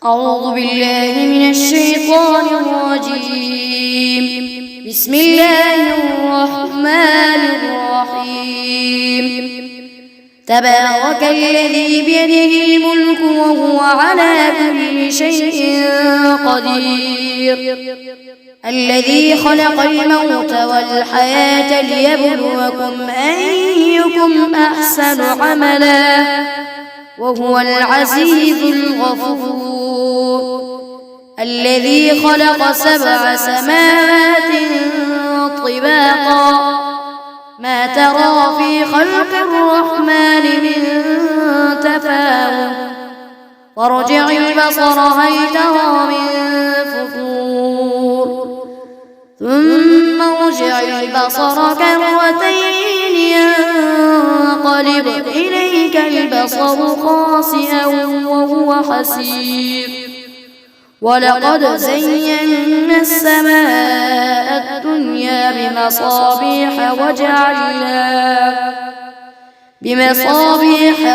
أعوذ بالله من الشيطان الرجيم. بسم الله الرحمن الرحيم. تبارك الذي بيده الملك وهو على كل شيء قدير، الذي خلق الموت والحياة ليبلوكم أيكم أحسن عملا وهو العزيز الغفور، الذي خلق 7 سماوات طباقا ما ترى في خلق الرحمن من تفاوت، فارجع البصر هل ترى من فطور، ثم ارجع البصر كرتين ينقلب إليك البصر خاسئا وهو حسير، ولقد زينا السماء الدنيا بمصابيح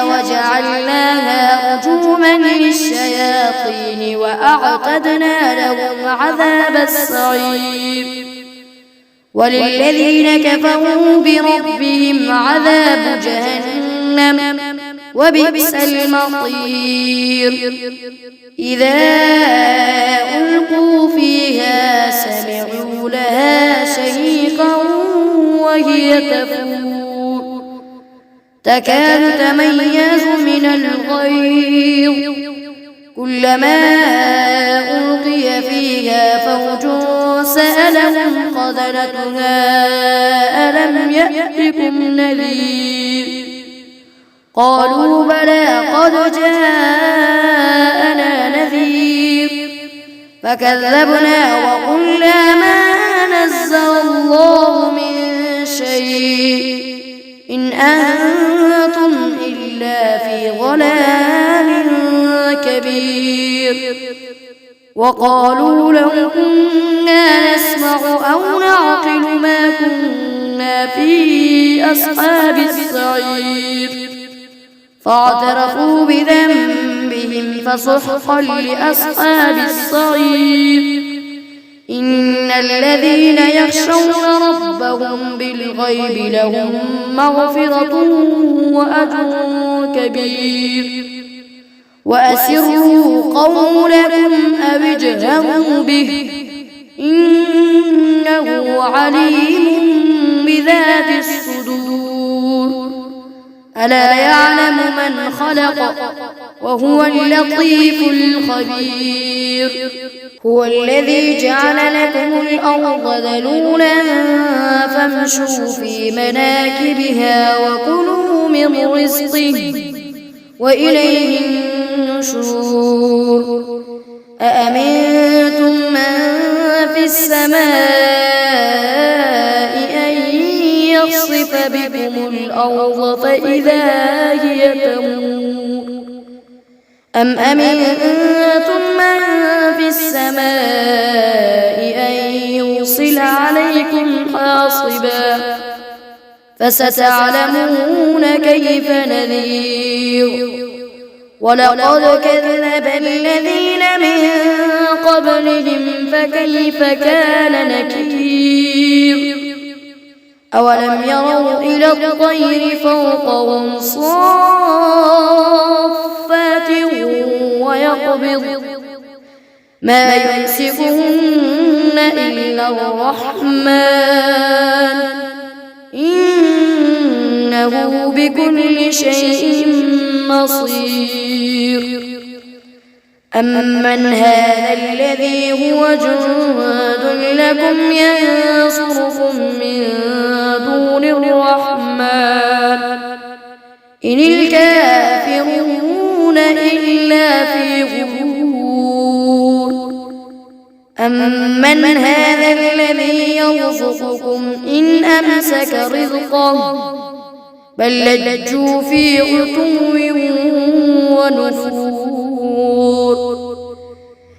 وجعلناها رجوما للشياطين وأعتدنا لهم عذاب السعير، وللذين كفروا بربهم عذاب جهنم وبئس المصير. إذا ألقوا فيها سمعوا لها شهيقا وهي تفور تكاد تميز من الغيظ، كلما ألقي فيها فوج سألهم خزنتها ألم يأتكم نذير، قالوا بلى قد جاءنا نذير، فكذبنا وقلنا ما نزل الله من شيء إن أنتم إلا في ضلال كبير، وقالوا لو كنا نسمع أو نعقل ما كنا في أصحاب السعير، فاعترفوا بذنبهم فسحقا لأصحاب السعير. إن الذين يخشون ربهم بالغيب لهم مغفرة وأجر كبير، وأسروا قولكم أو اجهروا به إنه عليم بذات الصدور، ألا يعلم من خلق وهو اللطيف الخبير. هو الذي جعل لكم الأرض ذلولا فامشوا في مناكبها وكلوا من رزقه وإليه النشور. أأمنتم من في السماء أن يخسف بكم الأرض فإذا هي تمور، أم أمنتم من في السماء أن يرسل عليكم حاصبا، فستعلمون كيف نذير. ولقد كذب الذين من قبلهم فكيف كان نكير. أولم يروا إلى الطير فوقهم صافات ويقبض ما يمسكهن إلا الرحمن إنه بكل شيء بصير. أمن هذا الذي هو جند لكم ينصركم من دون الرحمن إن الكافرون إلا في غرور. أمن هذا الذي يرزقكم إن أمسك رزقه بل لجوا في عتو ونفور.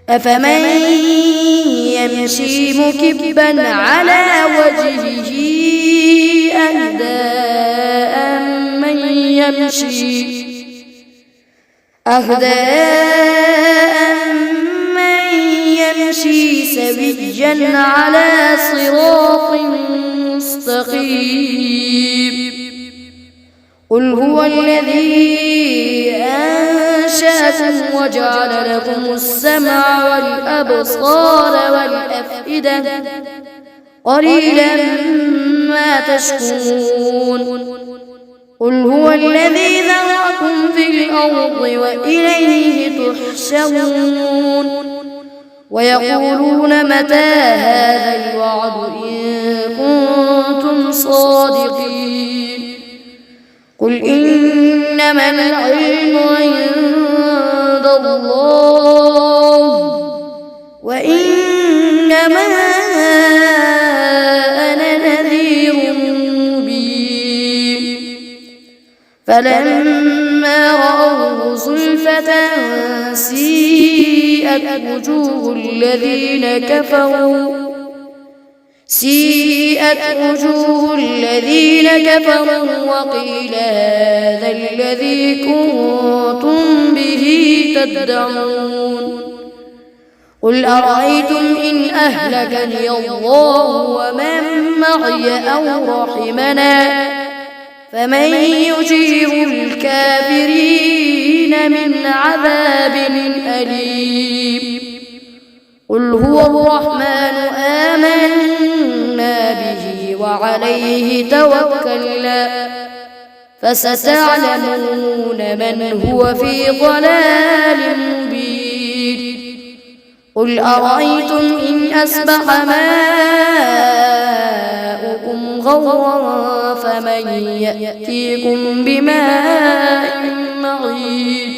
أفمن يمشي مكبا على وجهه أهدى أمن يمشي سويا على صراط مستقيم. قل هو الذي أنشأكم وجعل لكم السمع والأبصار والأفئدة قليلا ما تشكرون. قل هو الذي ذرأكم في الأرض وإليه تحشرون. ويقولون متى هذا الوعد إن كنتم صادقين. قل إنما العلم عند الله وإنما أنا نذير مبين. فلما رأوه زلفة سيئت وجوه الذين كفروا وقيل هذا الذي كنتم به تدعون. قل أرأيتم إن أهلكني الله ومن معي أو رحمنا فمن يجير الكافرين من عذاب أليم. قل هو الرحمن آمنا به وعليه توكلنا فستعلمون من هو في ضلال مبين. قل أرأيتم إن أصبح ماؤكم غورا فمن يأتيكم بماء معين.